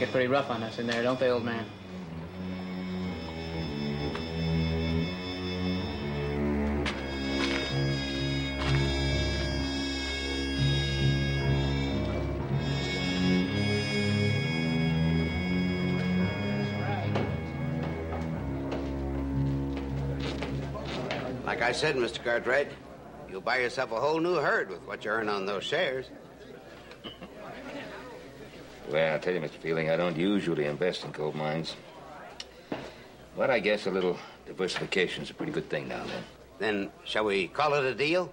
make it pretty rough on us in there, don't they, old man? Like I said, Mr. Cartwright, you'll buy yourself a whole new herd with what you earn on those shares. Well, I'll tell you, Mr. Fielding, I don't usually invest in gold mines. But I guess a little diversification is a pretty good thing now and then. Then, shall we call it a deal?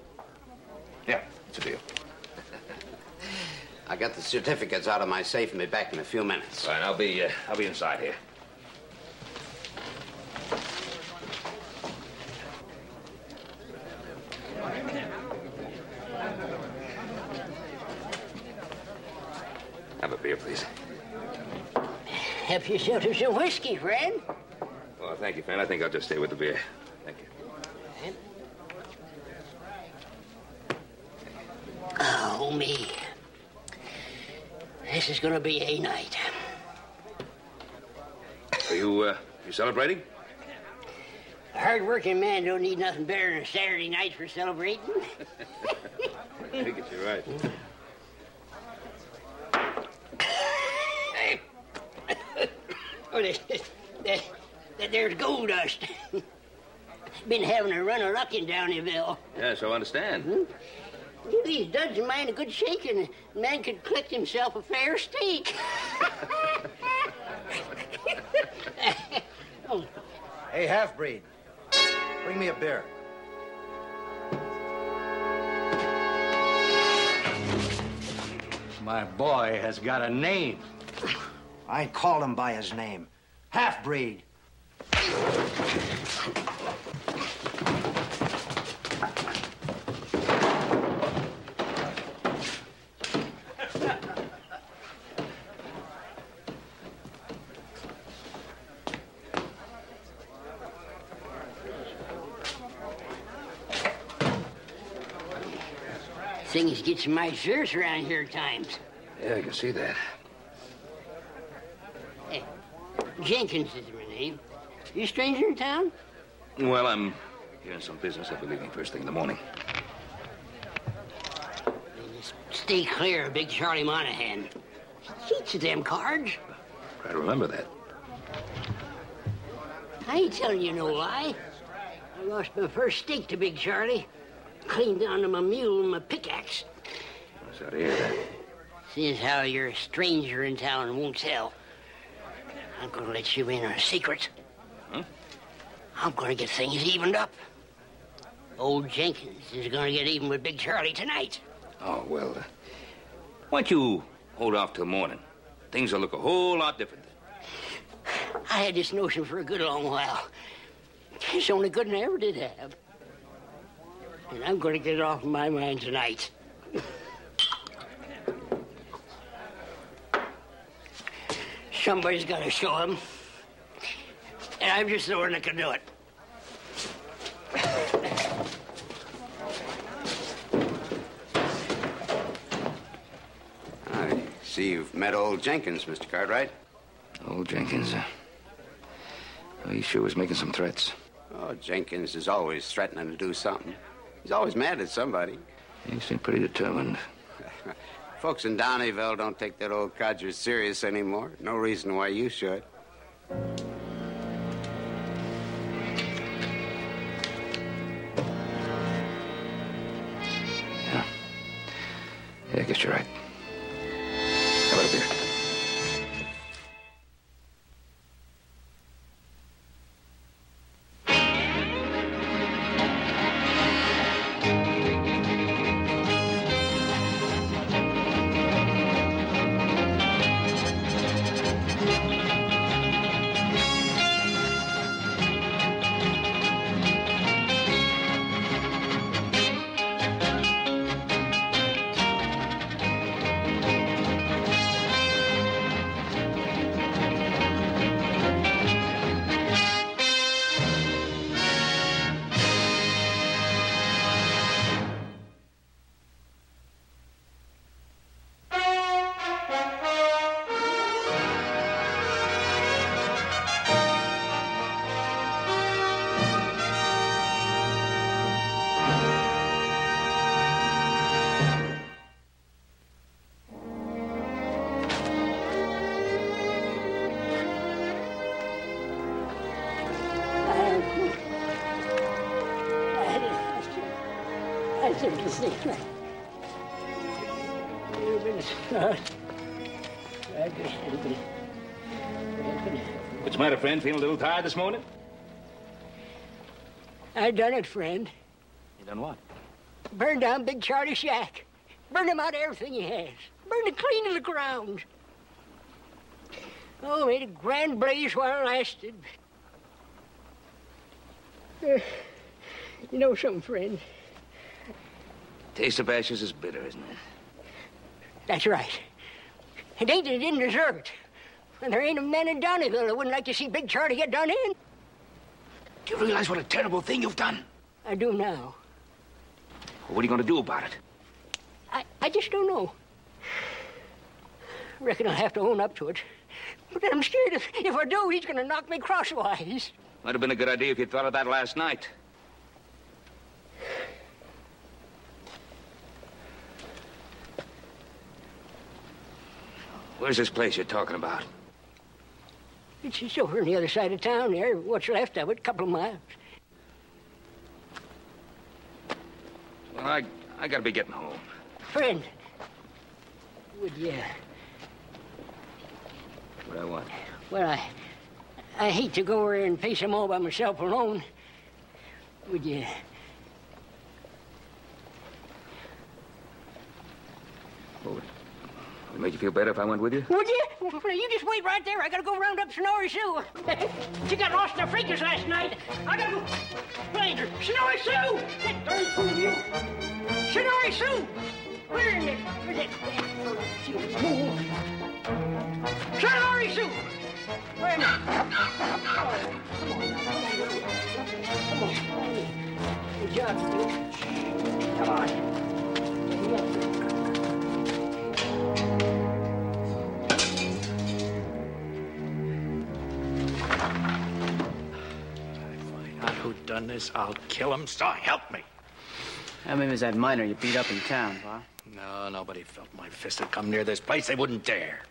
Yeah, it's a deal. I got the certificates out of my safe and be back in a few minutes. Fine, I'll be inside here. Have a beer, please. Help yourself to some whiskey, friend. Oh, thank you, friend. I think I'll just stay with the beer. Thank you. Oh, me. This is gonna be a night. Are you celebrating? A hard-working man don't need nothing better than a Saturday night for celebrating. I think you're right. Oh, there's gold dust. Been having a run of luck in Downeyville. Yeah, so I understand. Give these duds of mine a good shaking, a man could collect himself a fair stake. Oh. Hey, half-breed, bring me a beer. My boy has got a name. I called him by his name. Half-breed. Things get some mighty serious around here at times. Yeah, I can see that. Hey, Jenkins is my name. You a stranger in town? Well, I'm here on some business. I'll be leaving first thing in the morning. Just stay clear of Big Charlie Monahan. He cheats at them cards. Try to remember that. I ain't telling you no lie. I lost my first stake to Big Charlie. Cleaned down to my mule and my pickaxe. I'm sorry to hear that. Seeing as how you're a stranger in town and won't tell, I'm gonna let you in on a secret. Huh? I'm gonna get things evened up. Old Jenkins is gonna get even with Big Charlie tonight. Oh, well, why don't you hold off till morning? Things will look a whole lot different then. I had this notion for a good long while. It's the only good one I ever did have. And I'm gonna get it off my mind tonight. Somebody's gotta show him. And I'm just the one that can do it. I see you've met old Jenkins, Mr. Cartwright. Old Jenkins, he sure was making some threats. Oh, Jenkins is always threatening to do something. He's always mad at somebody. He seemed pretty determined. Folks in Downeyville don't take that old codger serious anymore. No reason why you should. Yeah. Yeah, I guess you're right. How about a beer? Let's see. A little bit of start. What's the matter, friend? Feeling a little tired this morning? I done it, friend. You done what? Burned down Big Charlie's shack. Burned him out of everything he has. Burned it clean to the ground. Oh, made a grand blaze while it lasted. You know something, friend? Taste of ashes is bitter, isn't it? That's right. It ain't that he didn't deserve it. And there ain't a man in Downeyville that wouldn't like to see Big Charlie get done in. Do you realize what a terrible thing you've done? I do now. Well, what are you going to do about it? I just don't know. Reckon I'll have to own up to it. But I'm scared if I do, he's going to knock me crosswise. Might have been a good idea if you'd thought of that last night. Where's this place you're talking about? It's just over on the other side of town there. What's left of it, a couple of miles. Well, I gotta be getting home. Friend, would you... What I want? Well, I hate to go over there and face them all by myself alone. Would you... Would it make you feel better if I went with you? Would you? Well, you just wait right there. I gotta go round up Snorri Sue. She got lost in the freakers last night. I gotta go find her. Snorri Sue! That darn fool you! Snorri Sue! Where's that fool? Snorri Sue! Where am I? Come on now. Come on. Good job, Sue. Come on. Who done this? I'll kill him, so help me. How many was that miner you beat up in town, Pa? No, nobody felt my fist had come near this place. They wouldn't dare.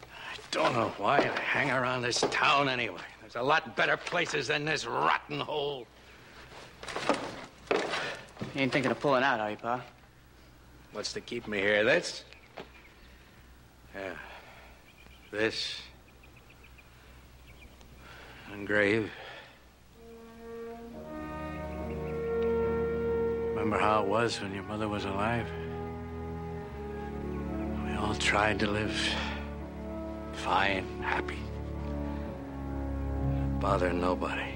I don't know why I hang around this town anyway. There's a lot better places than this rotten hole. You ain't thinking of pulling out, are you, Pa? What's to keep me here? This? Yeah. This. And grave. Remember how it was when your mother was alive? We all tried to live fine, happy. Bother nobody.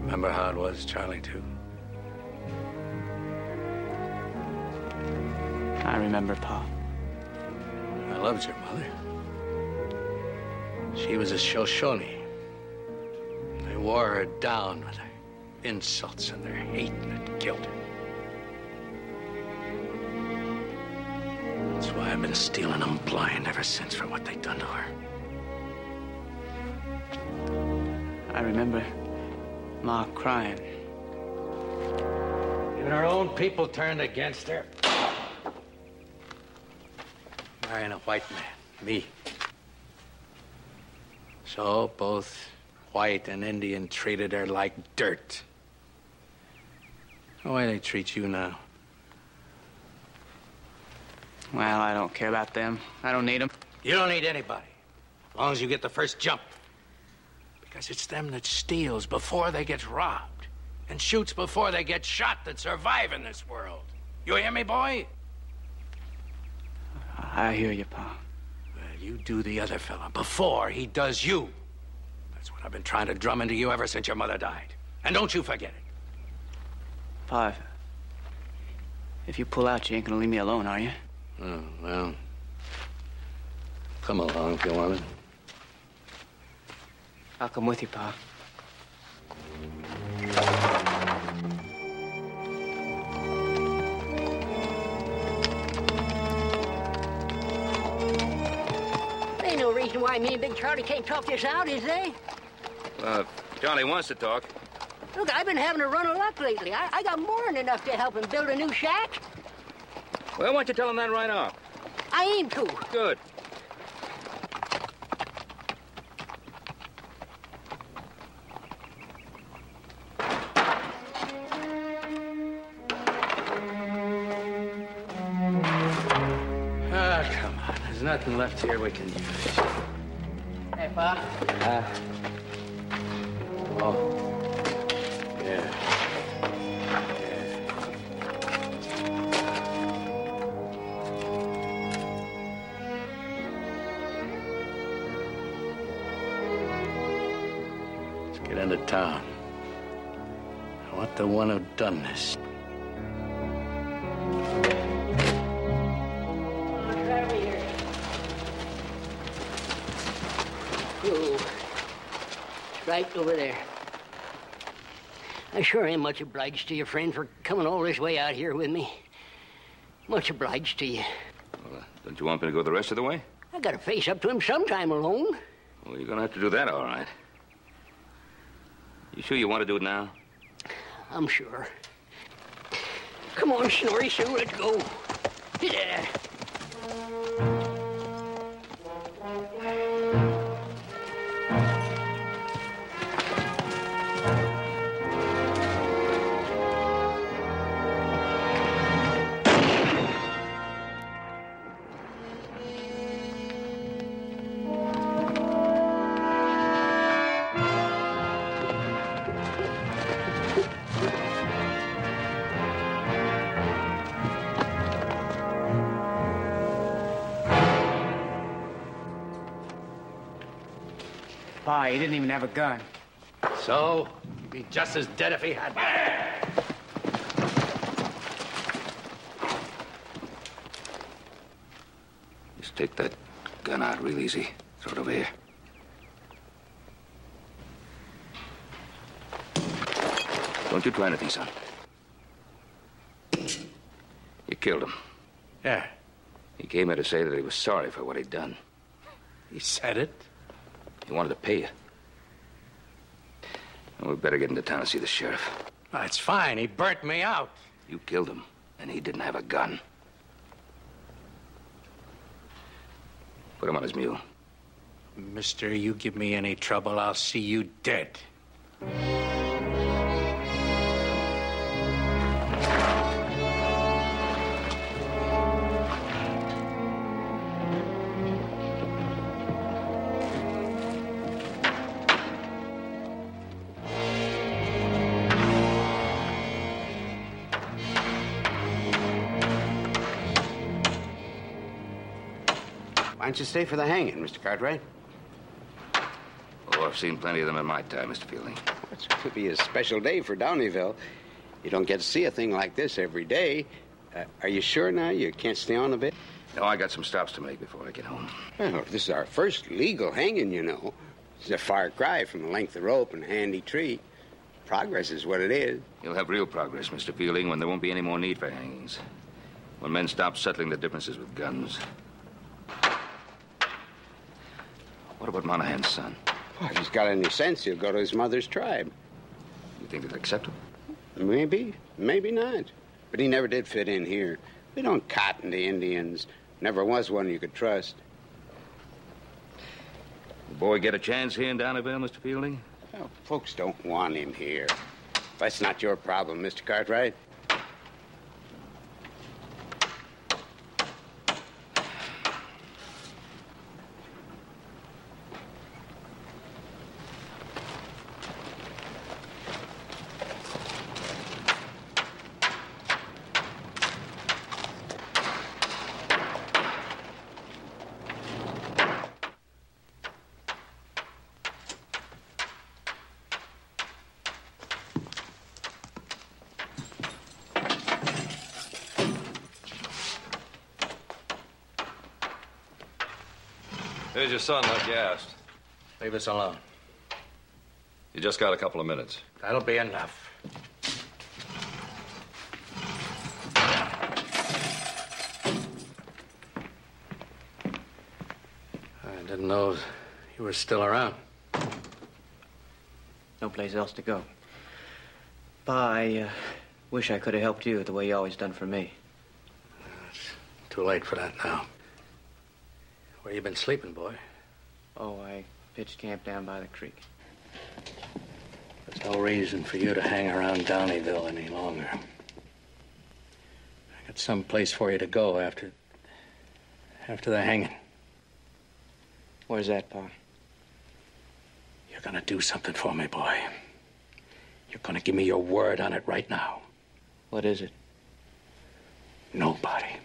Remember how it was, Charlie, too? I remember, Pa. I loved your mother. She was a Shoshone. They wore her down with their insults and their hate, and it killed her. That's why I've been stealing them blind ever since for what they'd done to her. I remember Ma crying. Even her own people turned against her. Marrying a white man, me. So both white and Indian treated her like dirt. The way they treat you now. Well, I don't care about them. I don't need them. You don't need anybody, as long as you get the first jump. Because it's them that steals before they get robbed and shoots before they get shot that survive in this world. You hear me, boy? I hear you, Pa. Well, you do the other fella before he does you. That's what I've been trying to drum into you ever since your mother died. And don't you forget it. Pa, if you pull out, you ain't gonna leave me alone, are you? Oh, well, come along if you want it. I'll come with you, Pa. There ain't no reason why me and Big Charlie can't talk this out, is there? Well, if Charlie wants to talk. Look, I've been having a run of luck lately. I got more than enough to help him build a new shack. Well, why don't you tell him that right off? I aim to. Good. nothing left here we can use. Hey, Pa. Oh. Yeah. Let's get into town. I want the one who done this. Right over here. Oh, it's right over there. I sure am much obliged to you, friend, for coming all this way out here with me. Much obliged to you. Well, don't you want me to go the rest of the way? I gotta face up to him sometime alone. Well, you're gonna have to do that, all right. You sure you want to do it now? I'm sure. Come on, Snorri Sue, let's go. Yeah. Pa, he didn't even have a gun. So, he'd be just as dead if he had one. Just take that gun out real easy. Throw it over here. Don't you try anything, son. You killed him. Yeah, He came here to say that he was sorry for what he'd done. he said it. He wanted to pay you. Well, we'd better get into town and see the sheriff. That's fine. He burnt me out. You killed him, and he didn't have a gun. Put him on his mule. Mister, you give me any trouble, I'll see you dead. Why don't you stay for the hanging, Mr. Cartwright? Oh, I've seen plenty of them in my time, Mr. Fielding. It's going to be a special day for Downeyville. You don't get to see a thing like this every day. Are you sure now you can't stay on a bit? No, I got some stops to make before I get home. Well, this is our first legal hanging, you know. It's a far cry from a length of rope and a handy tree. Progress is what it is. You'll have real progress, Mr. Fielding, when there won't be any more need for hangings. When men stop settling the differences with guns. What about Monahan's son? Well, if he's got any sense, he'll go to his mother's tribe. You think they'll accept him? Maybe, maybe not. But he never did fit in here. We don't cotton to Indians. Never was one you could trust. The boy get a chance here in Downeyville, Mr. Fielding? Well, folks don't want him here. That's not your problem, Mr. Cartwright. Here's your son, like you asked. Leave us alone. You just got a couple of minutes. That'll be enough. I didn't know you were still around. No place else to go. Pa, I wish I could have helped you the way you always done for me. It's too late for that now. Where you been sleeping, boy? Oh, I pitched camp down by the creek. There's no reason for you to hang around Downeyville any longer. I got some place for you to go after the hanging. What is that, Pa? You're gonna do something for me, boy. You're gonna give me your word on it right now. What is it? Nobody'd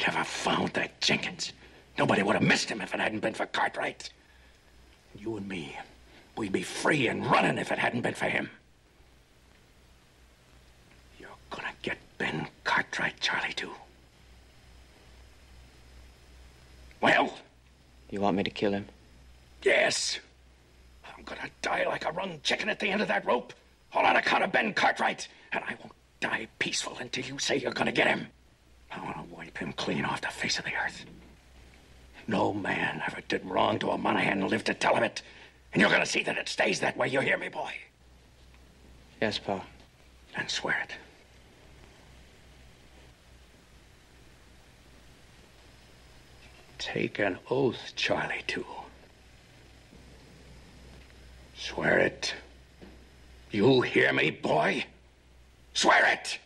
ever found that Jenkins. Nobody would have missed him if it hadn't been for Cartwright. You and me, we'd be free and running if it hadn't been for him. You're gonna get Ben Cartwright, Charlie, too. Well? You want me to kill him? Yes. I'm gonna die like a run chicken at the end of that rope, all on account of Ben Cartwright. And I won't die peaceful until you say you're gonna get him. I want to wipe him clean off the face of the earth. No man ever did wrong to a Monahan and lived to tell of it. And you're gonna see that it stays that way. You hear me, boy? Yes, Pa. And swear it. Take an oath, Charlie, too. Swear it. You hear me, boy? Swear it!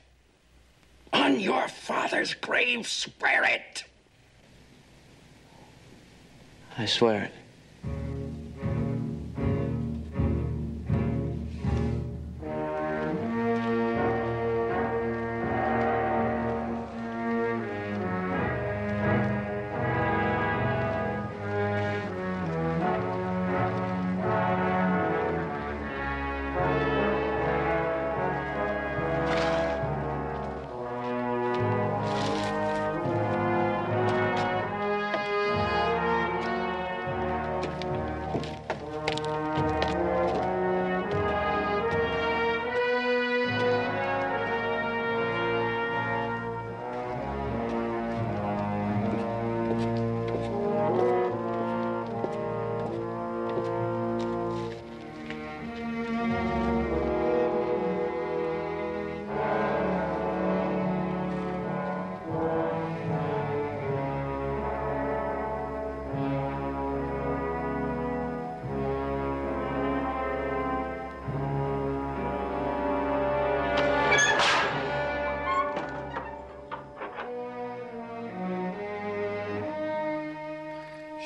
On your father's grave, swear it! I swear it.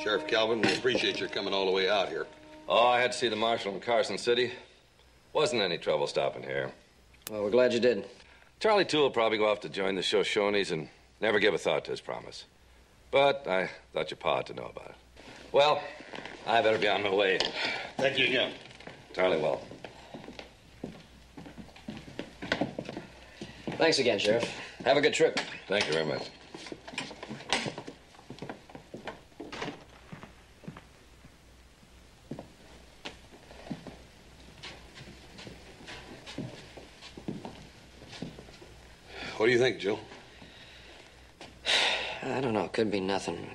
Sheriff Calvin, we appreciate your coming all the way out here. Oh, I had to see the marshal in Carson City. Wasn't any trouble stopping here. Well, we're glad you did. Charlie, too, will probably go off to join the Shoshones and never give a thought to his promise. But I thought your pa ought to know about it. Well, I better be on my way. Thank you again. Charlie, well. Thanks again, Sheriff. Have a good trip. Thank you very much. What do you think, Joe? I don't know. Could be nothing.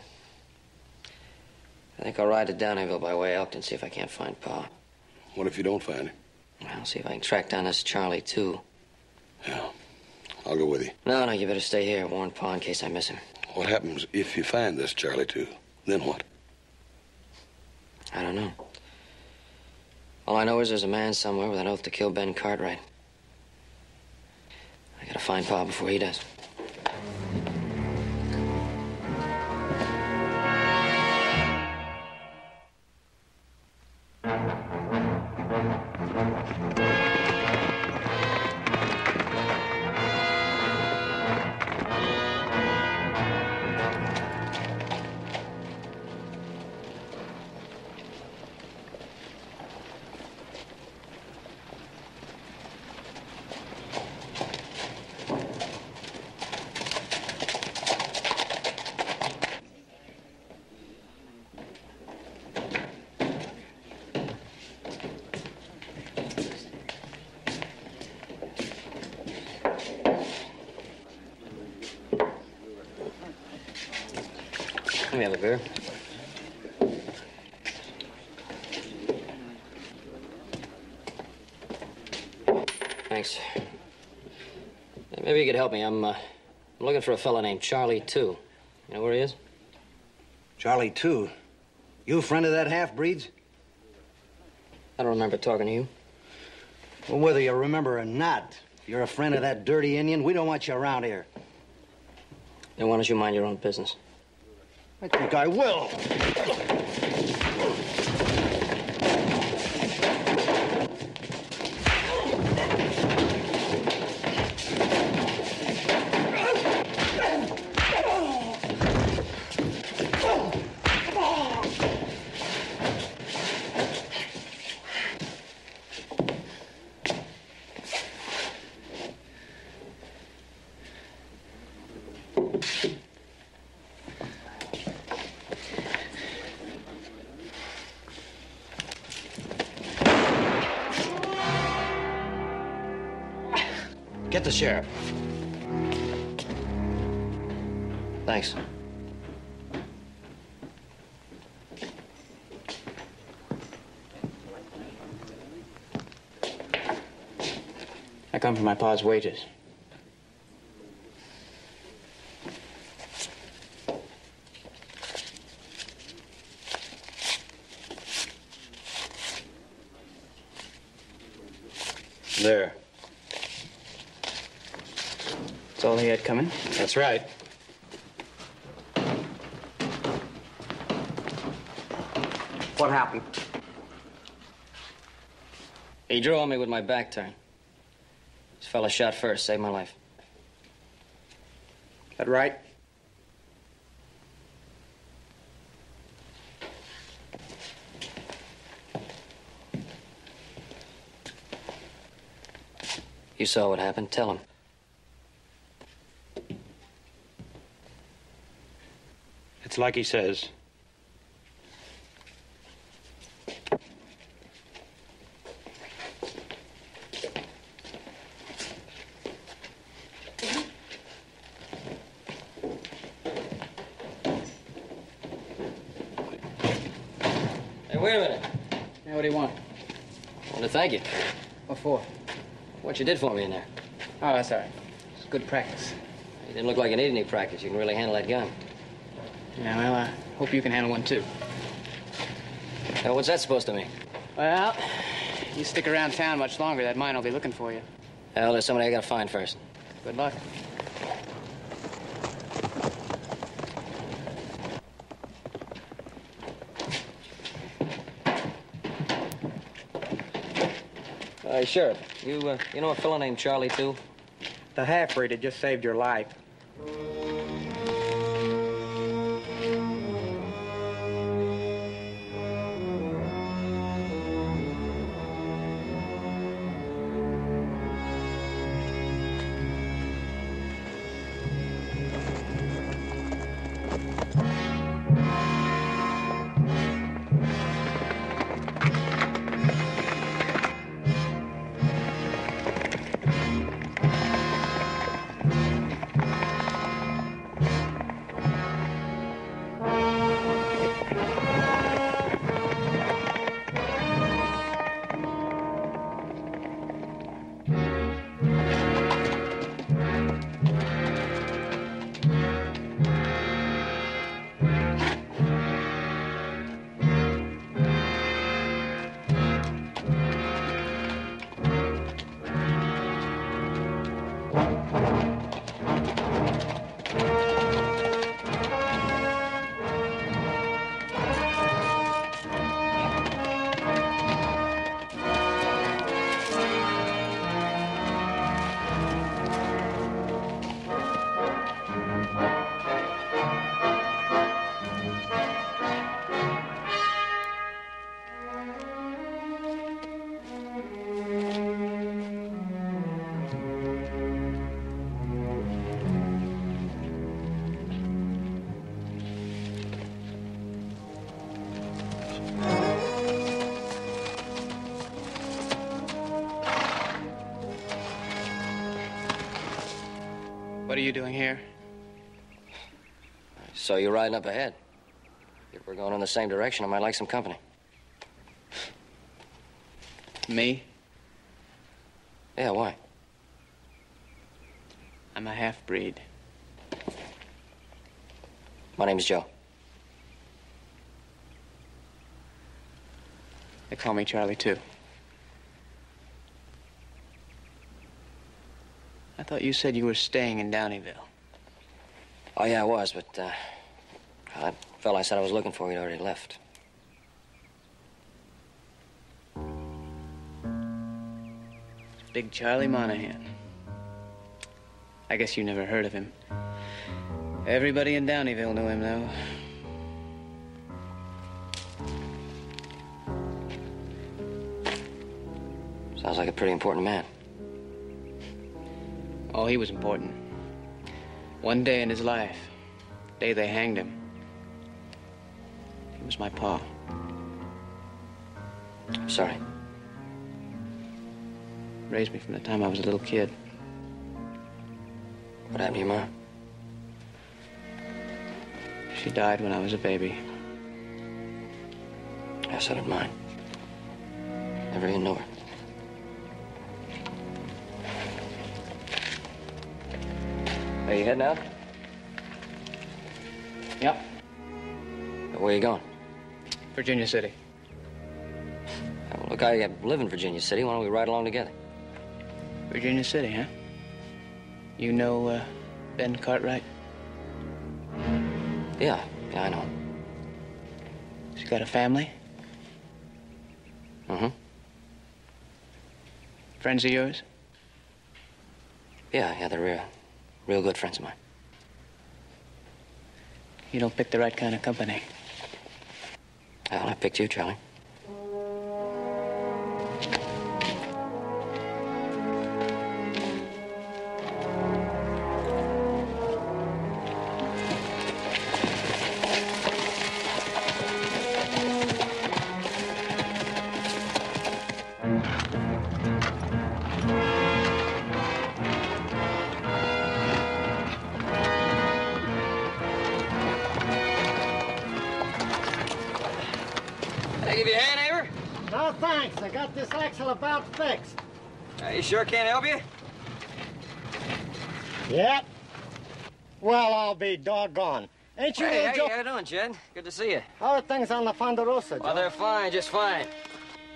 I think I'll ride to Downeyville by way of Elkton, see if I can't find Pa. What if you don't find him? I'll see if I can track down this Charlie, too. Yeah. I'll go with you. No, you better stay here. Warn Pa in case I miss him. What happens if you find this Charlie, too? Then what? I don't know. All I know is there's a man somewhere with an oath to kill Ben Cartwright. I gotta find Pa before he does. Let me have a beer. Thanks. Maybe you could help me. I'm looking for a fella named Charlie, too. You know where he is? Charlie, too. You a friend of that half-breed's? I don't remember talking to you. Well, whether you remember or not, if you're a friend of that dirty Indian, we don't want you around here. Then why don't you mind your own business? I think I will. Get the sheriff. Thanks. I come for my pa's wages. There. That's all he had coming. That's right. What happened? He drew on me with my back turned. This fella shot first, saved my life. That right? You saw what happened. Tell him. It's like he says. Hey, wait a minute. Now, what do you want? I want to thank you. What for? What you did for me in there. Oh, that's all right. It's good practice. You didn't look like you needed any practice. You can really handle that gun. Yeah, well, I hope you can handle one, too. Now, what's that supposed to mean? Well, you stick around town much longer, that mine will be looking for you. Hell, there's somebody I gotta find first. Good luck. Sheriff, you know a fellow named Charlie, too? The half-breed had just saved your life. What are you doing here? So you're riding up ahead. If we're going in the same direction, I might like some company. Me? Yeah, why? I'm a half-breed. My name's Joe. They call me Charlie, too. I thought you said you were staying in Downeyville. Oh, yeah, I was, but, that fella I said I was looking for, he'd already left. Big Charlie Monahan. I guess you never heard of him. Everybody in Downeyville knew him, though. Sounds like a pretty important man. Oh, he was important. One day in his life, the day they hanged him, he was my pa. I'm sorry. Raised me from the time I was a little kid. What happened to your mom? She died when I was a baby. Yeah, so did mine. Never even knew her. Are you heading out? Yep. Where are you going? Virginia City. Well, look, I live in Virginia City. Why don't we ride along together? Virginia City, huh? You know, Ben Cartwright? Yeah, I know. She's got a family? Mm-hmm. Friends of yours? Yeah, they're real good friends of mine. You don't pick the right kind of company. Well, I picked you, Charlie. Give you a hand, Aver? No, thanks. I got this axle about fixed. You sure can't help you? Yep. Well, I'll be doggone. Ain't you Hey, little Joe? how you doing, Jed? Good to see you. How are things on the Ponderosa, Joe? Well, they're fine, just fine.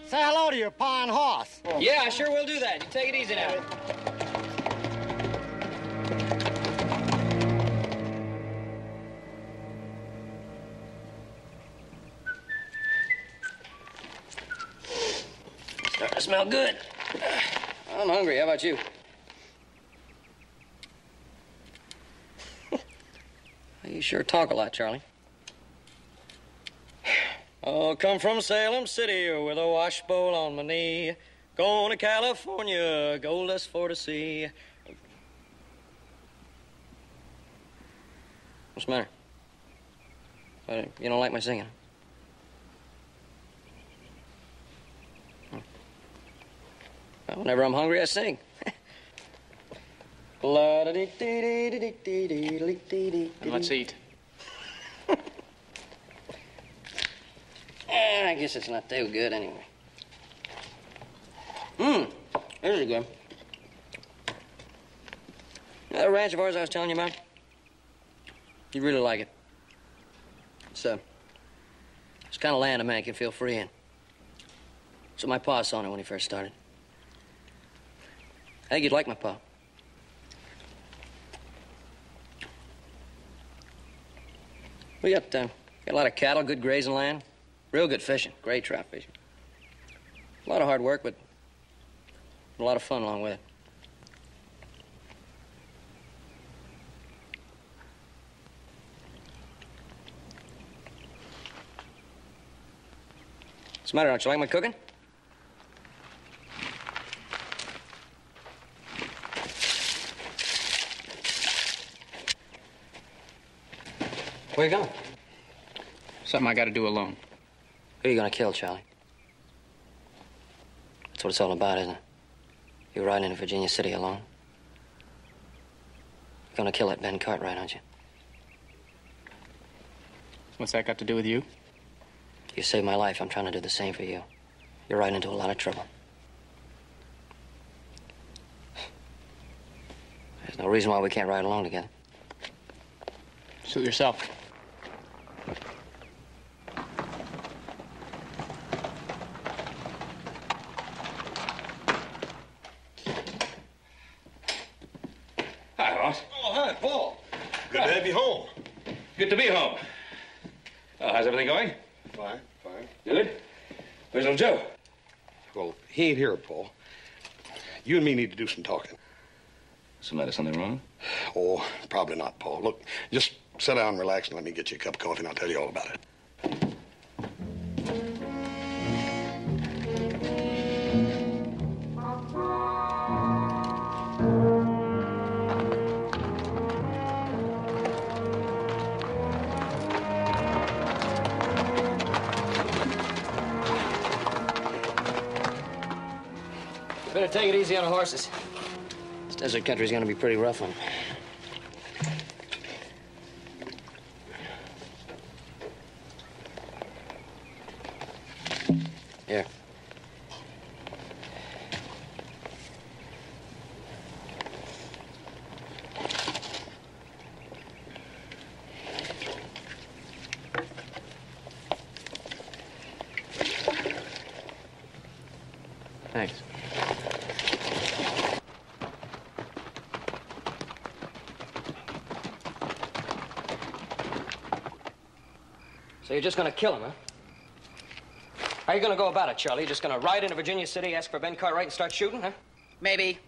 Say hello to your pa and hoss. Yeah, I sure will do that. You take it easy now. Starting to smell good. I'm hungry. How about you? You sure talk a lot, Charlie. Oh, come from Salem City with a washbowl on my knee. Going to California, gold dust for to see. What's the matter? You don't like my singing? Well, whenever I'm hungry, I sing. And let's eat. I guess it's not too good anyway. This is good. That ranch of ours I was telling you about, you'd really like it. It's the kind of land a man can feel free in. So my pa saw it when he first started. I think you'd like my pa. We got a lot of cattle, good grazing land, real good fishing, great trout fishing. A lot of hard work, but a lot of fun along with it. What's the matter? Don't you like my cooking? Where you going? Something I gotta do alone. Who are you gonna kill, Charlie? That's what it's all about, isn't it? You're riding into Virginia City alone. You're gonna kill that Ben Cartwright, aren't you? What's that got to do with you? You saved my life. I'm trying to do the same for you. You're riding into a lot of trouble. There's no reason why we can't ride along together. Suit yourself. Hi, Hoss. Oh, hi, Paul. Good to have you home. Good to be home. How's everything going? Fine, fine. Good. Where's little Joe? Well, he ain't here, Paul. You and me need to do some talking. What's the matter? Something wrong? Oh, probably not, Paul. Look, just sit down and relax and let me get you a cup of coffee and I'll tell you all about it. Better take it easy on the horses. This desert country's gonna be pretty rough on them. Here. Thanks. So you're just gonna kill him, huh? How are you gonna go about it, Charlie? You just gonna ride into Virginia City, ask for Ben Cartwright, and start shooting, huh? Maybe.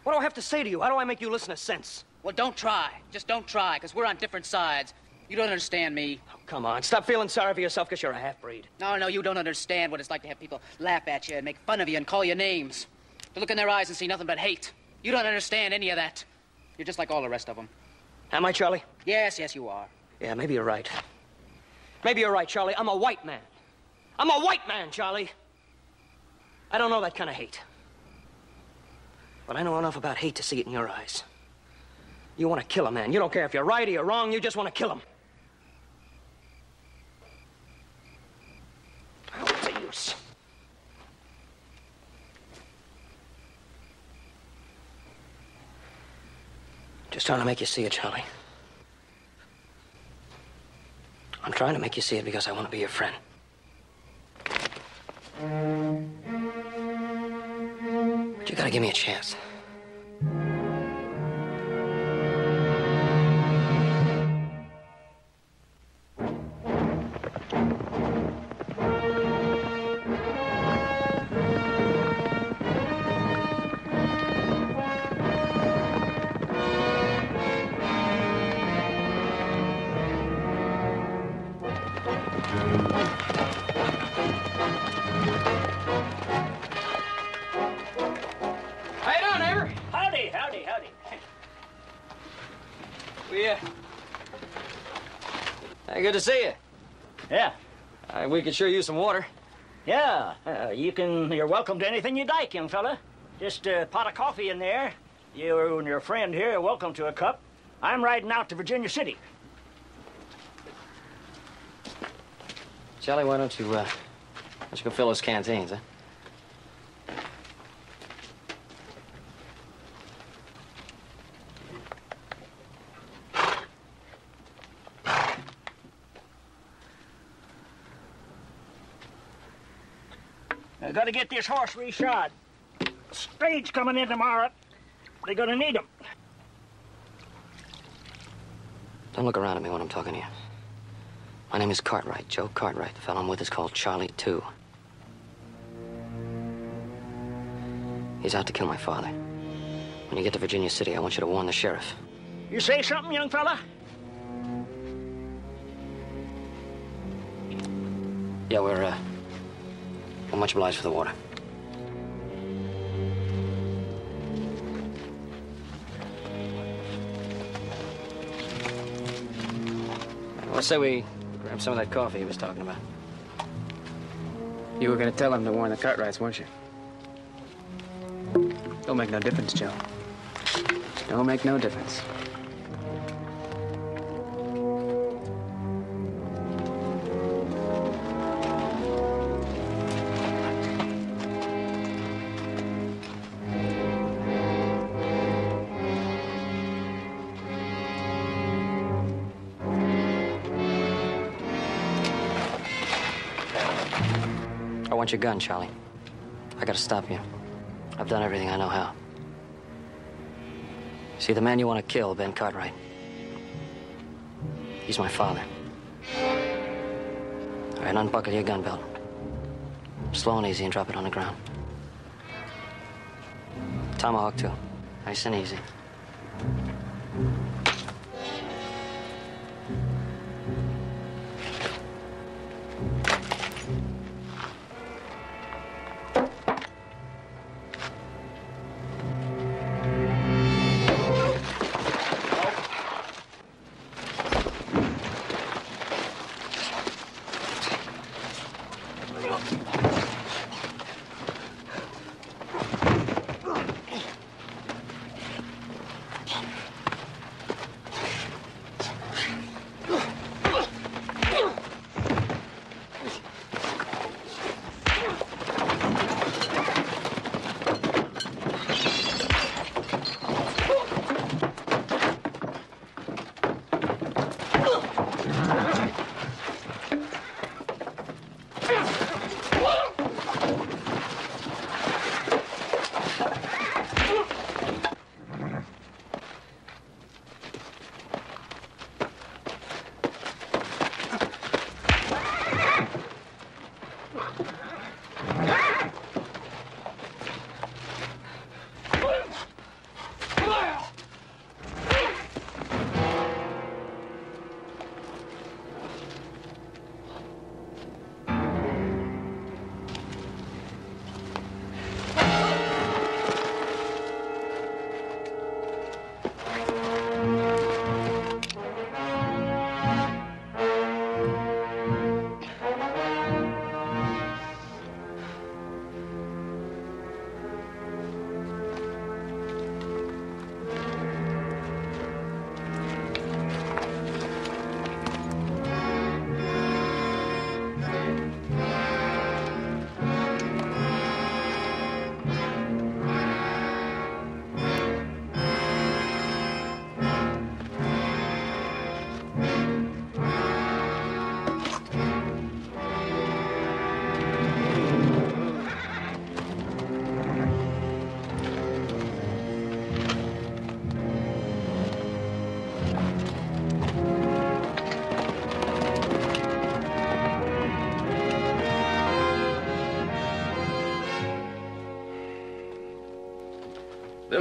What do I have to say to you? How do I make you listen to sense? Well, don't try. Just don't try, because we're on different sides. You don't understand me. Oh, come on. Stop feeling sorry for yourself because you're a half-breed. No, you don't understand what it's like to have people laugh at you and make fun of you and call you names. To look in their eyes and see nothing but hate. You don't understand any of that. You're just like all the rest of them. Am I, Charlie? Yes, you are. Yeah, maybe you're right. Maybe you're right, Charlie. I'm a white man. I'm a white man, Charlie. I don't know that kind of hate. But I know enough about hate to see it in your eyes. You want to kill a man. You don't care if you're right or you're wrong. You just want to kill him. Oh, what's the use? Just trying to make you see it, Charlie. I'm trying to make you see it because I want to be your friend. But you gotta give me a chance. Good to see you. Yeah. We could sure use some water. Yeah. You're welcome to anything you'd like, young fella. Just a pot of coffee in there. You and your friend here are welcome to a cup. I'm riding out to Virginia City. Charlie, why don't you go fill those canteens, huh? I gotta get this horse reshod. Stage coming in tomorrow. They're gonna need him. Don't look around at me when I'm talking to you. My name is Cartwright, Joe Cartwright. The fellow I'm with is called Charlie, too. He's out to kill my father. When you get to Virginia City, I want you to warn the sheriff. You say something, young fella? Yeah, we're much obliged for the water. Let's say we grab some of that coffee he was talking about. You were gonna tell him to warn the Cartwrights, weren't you? Don't make no difference, Joe. Don't make no difference. I want your gun, Charlie. I gotta stop you. I've done everything I know how. See, the man you want to kill, Ben Cartwright, he's my father. All right, unbuckle your gun belt. Slow and easy and drop it on the ground. Tomahawk, too. Nice and easy.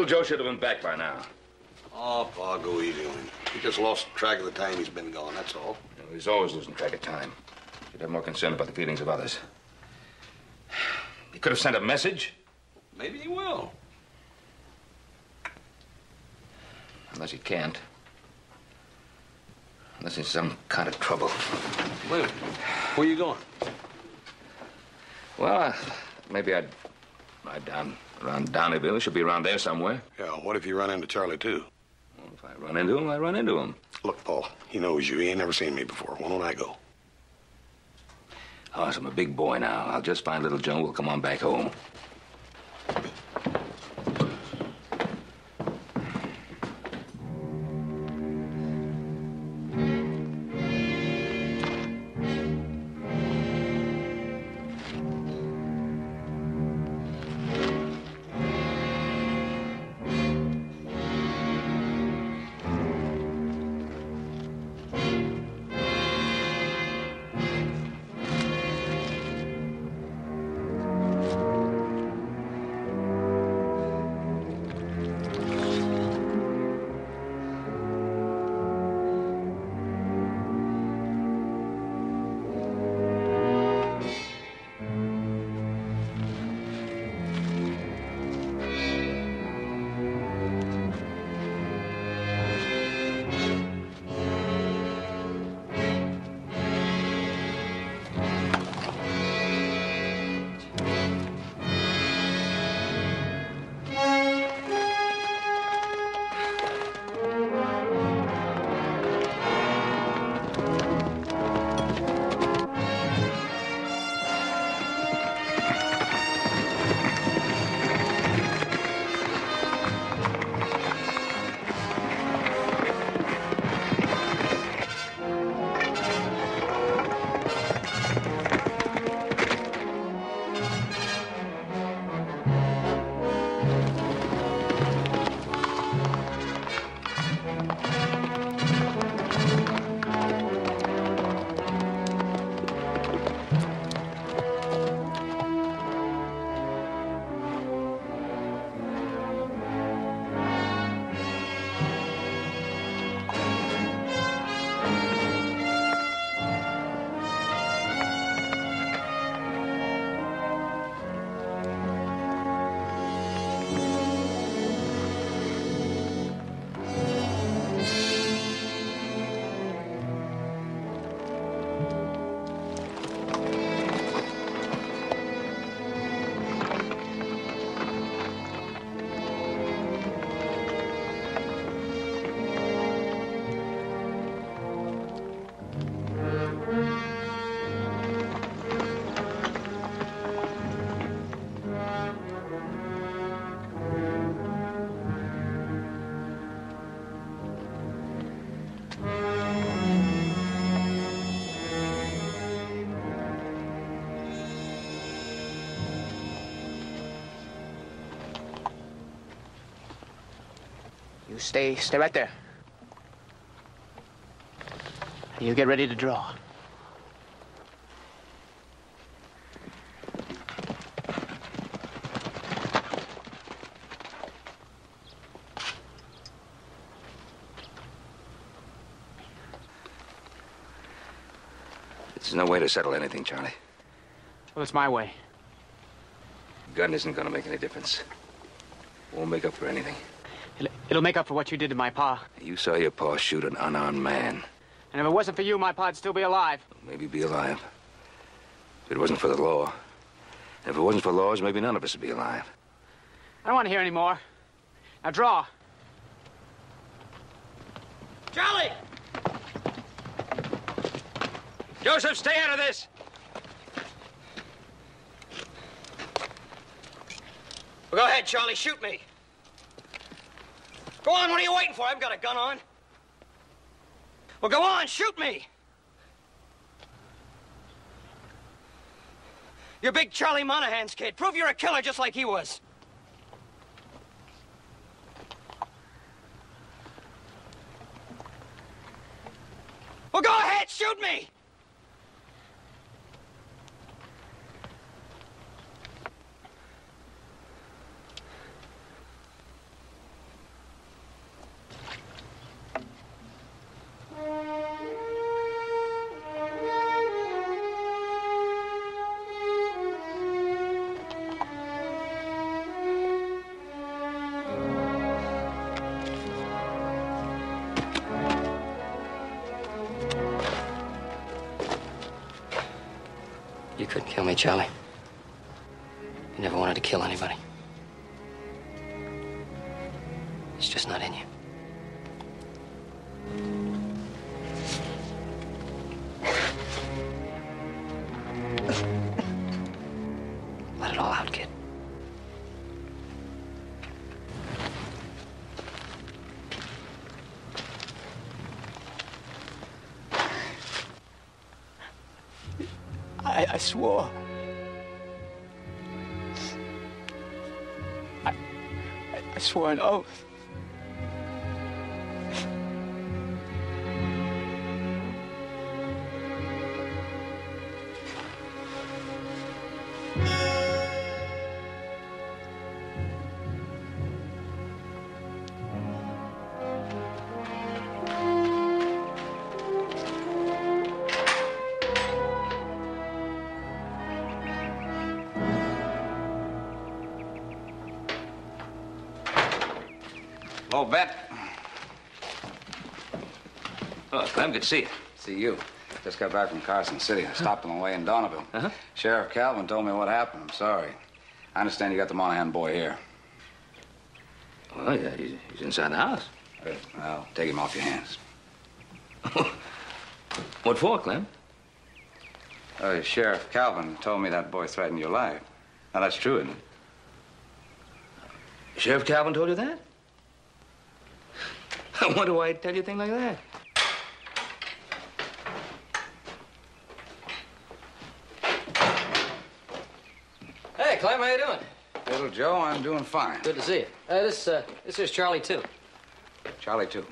Little Joe should have been back by now. Oh, Pa, go easy on him. He just lost track of the time he's been gone, that's all. You know, he's always losing track of time. Should have more concern about the feelings of others. He could have sent a message. Maybe he will. Unless he can't. Unless he's some kind of trouble. Wait a minute. Where you going? Well, maybe I'd ride down around Downeyville. He should be around there somewhere. Yeah, what if you run into Charlie, too? Well, if I run into him, I run into him. Look, Paul, he knows you. He ain't never seen me before. Why don't I go? Oh, so I'm a big boy now. I'll just find little Joe. We'll come on back home. You stay right there. You get ready to draw. There's no way to settle anything, Charlie. Well, it's my way. Gun isn't gonna make any difference. Won't make up for anything. It'll make up for what you did to my pa. You saw your pa shoot an unarmed man. And if it wasn't for you, my pa'd still be alive. Maybe be alive. If it wasn't for the law. And if it wasn't for laws, maybe none of us would be alive. I don't want to hear any more. Now draw. Charlie! Joseph, stay out of this! Well, go ahead, Charlie, shoot me. Go on, what are you waiting for? I've got a gun on. Well, go on, shoot me! You're big Charlie Monahan's kid. Prove you're a killer just like he was. Well, go ahead, shoot me! couldn't kill me, Charlie. You never wanted to kill anybody. It's just not in you. Let it all out, kid. I swore. I swore an oath. Hello, Bet. Oh, Clem, good to see you. See you. Just got back from Carson City. I stopped on the way in Donneville. Sheriff Calvin told me what happened. I'm sorry. I understand you got the Monahan boy here. Oh, yeah, he's inside the house. Well, take him off your hands. What for, Clem? Sheriff Calvin told me that boy threatened your life. Now, that's true, isn't it? Sheriff Calvin told you that? I wonder why he'd tell you a thing like that. Hey, Clem, how you doing? Little Joe, I'm doing fine. Good to see you. This is Charlie, too. Charlie, too.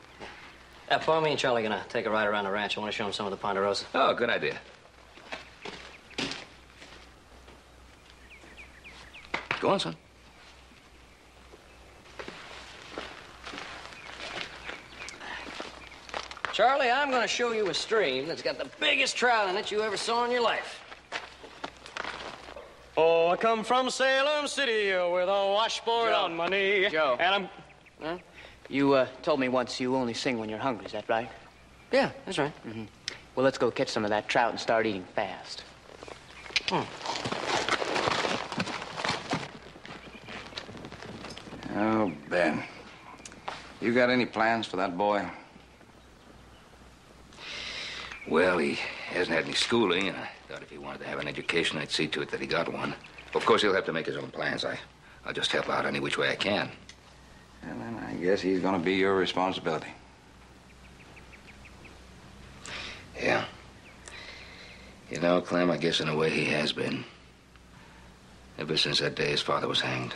Paul, me and Charlie are gonna take a ride around the ranch. I want to show him some of the Ponderosa. Oh, good idea. Go on, son. Charlie, I'm gonna show you a stream that's got the biggest trout in it you ever saw in your life. Oh, I come from Salem City with a washboard on my knee. Joe. And I'm... Huh? You told me once you only sing when you're hungry, is that right? Yeah, that's right. Mm-hmm. Well, let's go catch some of that trout and start eating fast. Oh, Ben. You got any plans for that boy? Well, he hasn't had any schooling, and I thought if he wanted to have an education, I'd see to it that he got one. Of course, he'll have to make his own plans. I'll just help out any which way I can. And then I guess he's going to be your responsibility. Yeah. You know, Clem, I guess in a way he has been. Ever since that day his father was hanged.